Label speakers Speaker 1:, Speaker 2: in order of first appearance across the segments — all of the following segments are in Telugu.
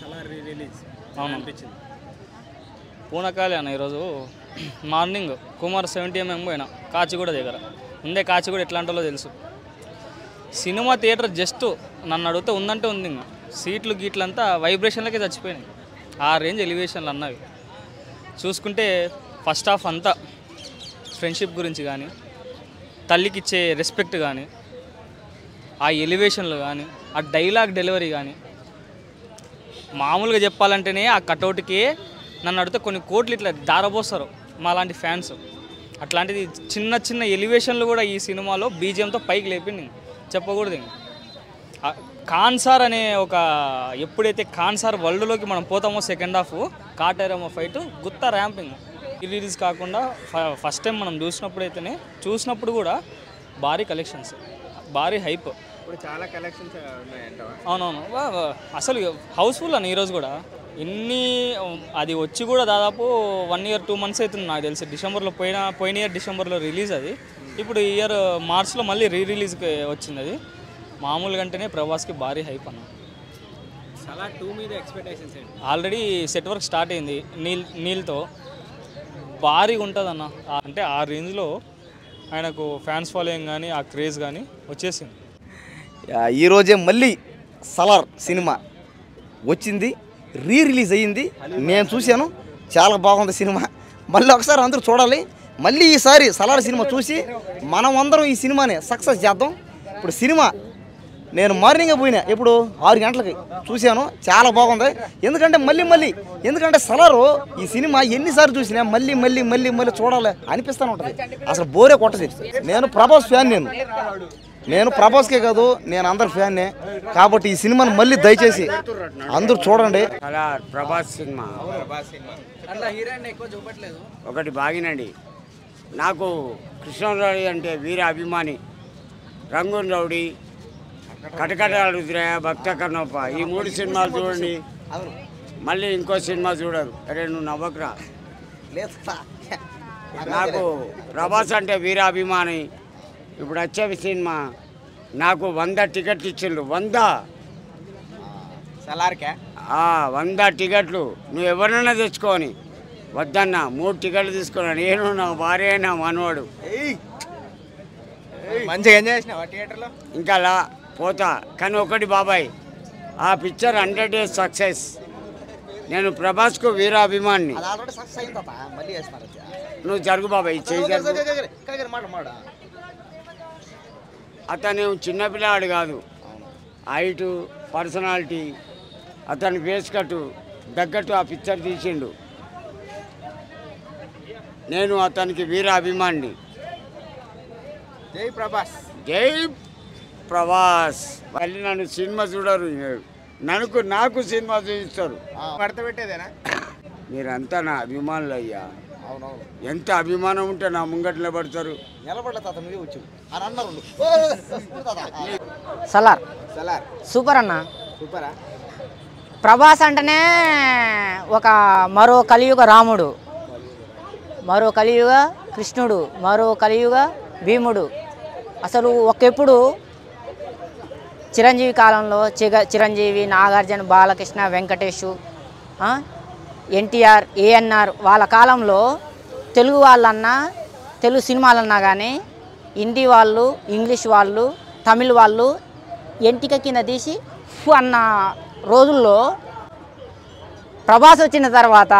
Speaker 1: అవును అనిపించింది. పూనకాలి అన్న ఈరోజు మార్నింగ్ కుమార్ 70mm పోయినా కాచిగూడ దగ్గర ఉందే. కాచిగూడ ఎట్లాంటో తెలుసు. సినిమా థియేటర్ జస్ట్ నన్ను అడిగితే ఉందంటే ఉంది. ఇంకా సీట్లు గీట్లంతా వైబ్రేషన్లకే చచ్చిపోయినాయి. ఆ రేంజ్ ఎలివేషన్లు అన్నవి చూసుకుంటే ఫస్ట్ హాఫ్ అంతా ఫ్రెండ్షిప్ గురించి కానీ, తల్లికి ఇచ్చే రెస్పెక్ట్ కానీ, ఆ ఎలివేషన్లు కానీ, ఆ డైలాగ్ డెలివరీ కానీ, మామూలుగా చెప్పాలంటేనే ఆ కటౌట్కి నన్ను అడిగితే కొన్ని కోట్లు ఇట్లా దారబోస్తారు మా లాంటి ఫ్యాన్స్. అట్లాంటిది చిన్న చిన్న ఎలివేషన్లు కూడా ఈ సినిమాలో బీజిఎంతో పైకి లేపింది. చెప్పకూడదు. కాన్సార్ అనే ఒక ఎప్పుడైతే కాన్సార్ వరల్డ్లోకి మనం పోతామో సెకండ్ హాఫ్ కాటేరమో ఫైట్ గుత్త ర్యాంపింగ్ రిలీజ్ కాకుండా ఫస్ట్ టైం మనం చూసినప్పుడు కూడా భారీ కలెక్షన్స్, భారీ హైప్.
Speaker 2: ఇప్పుడు చాలా కలెక్షన్స్ ఉన్నాయంట.
Speaker 1: అవునవును, అసలు హౌస్ఫుల్ అని ఈరోజు కూడా అది వచ్చి కూడా దాదాపు 1 year 2 months అవుతుంది నాకు తెలిసి. డిసెంబర్లో పోయిన ఇయర్ డిసెంబర్లో రిలీజ్ అది. ఇప్పుడు ఈ ఇయర్ మార్చ్లో మళ్ళీ రిలీజ్కి వచ్చింది. అది మామూలుగా అంటేనే ప్రభాస్కి భారీ హైప్ అన్న.
Speaker 2: సలార్ 2 మీద ఎక్స్పెక్టేషన్స్ ఏంటి?
Speaker 1: ఆల్రెడీ సెట్ వర్క్ స్టార్ట్ అయింది నీల్తో. భారీగా ఉంటుంది అన్న. అంటే ఆ రేంజ్లో ఆయనకు ఫ్యాన్స్ ఫాలోయింగ్ కానీ ఆ క్రేజ్ కానీ వచ్చేసింది.
Speaker 3: ఈరోజే మళ్ళీ సలార్ సినిమా వచ్చింది, రిలీజ్ అయ్యింది. నేను చూశాను, చాలా బాగుంది సినిమా. మళ్ళీ ఒకసారి అందరూ చూడాలి. మళ్ళీ ఈసారి సలార్ సినిమా చూసి మనం అందరం ఈ సినిమాని సక్సెస్ చేద్దాం. ఇప్పుడు సినిమా నేను మార్నింగే పోయినా, ఇప్పుడు 6 గంటలకి చూశాను, చాలా బాగుంది. ఎందుకంటే సలారు ఈ సినిమా ఎన్నిసార్లు చూసినా మళ్ళీ చూడాలి అనిపిస్తూనే ఉంటుంది. అసలు బోరే కొట్టదు. నేను ప్రభాస్ ఫ్యాన్. నేను ప్రభాస్కే కాదు, నేను అందరి ఫ్యాన్నే. కాబట్టి ఈ సినిమాను మళ్ళీ దయచేసి అందరూ చూడండి.
Speaker 4: ప్రభాస్ సినిమా ఒకటి బాగినండి. నాకు కృష్ణరావు అంటే వీర అభిమాని. రంగూన్ రౌడీ, కటకటాల రుద్రయ్య, భక్త కన్నప్ప, ఈ 3 సినిమాలు చూడండి. మళ్ళీ ఇంకో సినిమా చూడరు. అరే నువ్వు నవ్వకురా. నాకు ప్రభాస్ అంటే వీర అభిమాని. ఇప్పుడు వచ్చే సినిమా నాకు 100 టికెట్లు ఇచ్చిండ్రు. 100
Speaker 2: సలార్కే
Speaker 4: 100 టికెట్లు. నువ్వు ఎవరినైనా తెచ్చుకోని. వద్దన్నా 3 టికెట్లు తీసుకున్నాను. నేను నా భార్య నా మనవాడు.
Speaker 2: మంచిగా ఎంజాయ్ చేసినావా థియేటర్లో?
Speaker 4: ఇంకా అలా పోతా. కానీ ఒకటి బాబాయ్, ఆ పిక్చర్ 100 days సక్సెస్. నేను ప్రభాస్కు వీర అభిమాని. నువ్వు జరుగు బాబాయ్, చేయి జరుగు. అతను చిన్నపిల్లాడు కాదు. హైటు, పర్సనాలిటీ, అతని ఫేస్ కట్టు తగ్గట్టు ఆ పిక్చర్ తీసిండు. నేను అతనికి వీర అభిమాని.
Speaker 2: జై ప్రభాస్,
Speaker 4: జై ప్రభాస్. మళ్ళీ నన్ను సినిమా చూడరు, నాకు సినిమా చూపిస్తారు.
Speaker 2: పడత పెట్టేదేనా?
Speaker 4: మీరంతా నా అభిమానులు అయ్యా. ఎంత అభిమానం ఉంటే నా ముంగట్లో పడతారు.
Speaker 5: సలార్ సూపర్ అన్న.
Speaker 2: సూపరా?
Speaker 5: ప్రభాస్ అంటేనే ఒక మరో కలియుగ రాముడు, మరో కలియుగ కృష్ణుడు, మరో కలియుగ భీముడు. అసలు ఒకప్పుడు చిరంజీవి కాలంలో చిరంజీవి, నాగార్జున, బాలకృష్ణ, వెంకటేష్, ఎన్టీఆర్, ఏఎన్ఆర్ వాళ్ళ కాలంలో తెలుగు వాళ్ళన్నా, తెలుగు సినిమాలన్నా కానీ హిందీ వాళ్ళు, ఇంగ్లీష్ వాళ్ళు, తమిళ్ వాళ్ళు ఎంటిక కింద తీసి అన్న రోజుల్లో ప్రభాస్ వచ్చిన తర్వాత,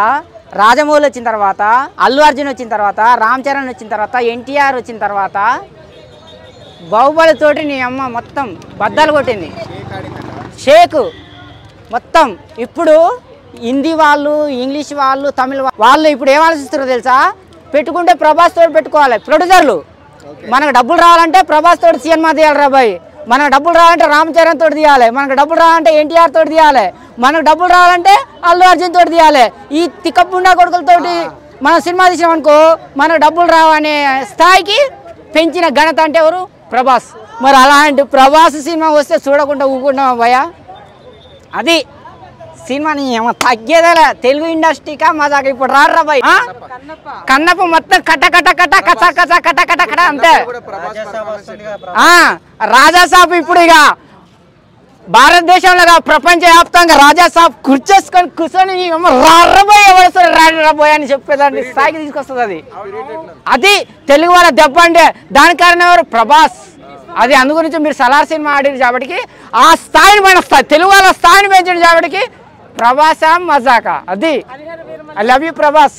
Speaker 5: రాజమౌళి వచ్చిన తర్వాత, అల్లు అర్జున్ వచ్చిన తర్వాత, రామ్ చరణ్ వచ్చిన తర్వాత, ఎన్టీఆర్ వచ్చిన తర్వాత బాహుబలి తోటి నీ అమ్మ మొత్తం బద్దలు కొట్టింది. షేక్ మొత్తం. ఇప్పుడు హిందీ వాళ్ళు, ఇంగ్లీష్ వాళ్ళు, తమిళ వాళ్ళు ఇప్పుడు ఏం ఆలోచిస్తారో తెలుసా? పెట్టుకుంటే ప్రభాస్ తోటి పెట్టుకోవాలి. ప్రొడ్యూసర్లు మనకు డబ్బులు రావాలంటే ప్రభాస్ తోటి సినిమా తీయాలి రాబాయ్. మనకు డబ్బులు రావాలంటే రామ్ చరణ్ తోటి తీయాలి. మనకు డబ్బులు రావాలంటే ఎన్టీఆర్ తోటి తీయాలి. మనకు డబ్బులు రావాలంటే అల్లు అర్జున్ తోటి తీయాలి. ఈ తిక్కపుండా కొడుకులతోటి మనం సినిమా తీసామనుకో మనకు డబ్బులు రావనే స్థాయికి పెంచిన ఘనత అంటే ఎవరు? ప్రభాస్. మరి అలాంటి ప్రభాస్ సినిమా వస్తే చూడకుండా ఊరుకుంటామా భయ? అది సినిమాని ఏమో తగ్గేదేలే. తెలుగు ఇండస్ట్రీకా మజాక ఇప్పుడు రాడ్రా బాయ్. కన్నప్ప మొత్తం కట్ట కట్ట కట్ట కచ్చ కచ్చ కట్ట కట్ట కట్ట అంతే. రాజాసాబ్ ఇప్పుడు ఇక భారతదేశంలో ప్రపంచవ్యాప్తంగా రాజా సాబ్ కూర్చొని రాబోయే అని చెప్పేదాన్ని స్థాయికి తీసుకొస్తుంది అది. అది తెలుగు వాళ్ళ దెబ్బ అంటే దాని కారణం ఎవరు? ప్రభాస్. అది అందు గురించి మీరు సలార్ సినిమా ఆడిరు కాబట్టి ఆ స్థాయిని మన తెలుగు వాళ్ళ స్థాయిని పెంచండి కాబట్టి ప్రభాసా మజాకా. అది ఐ లవ్ యూ ప్రభాస్.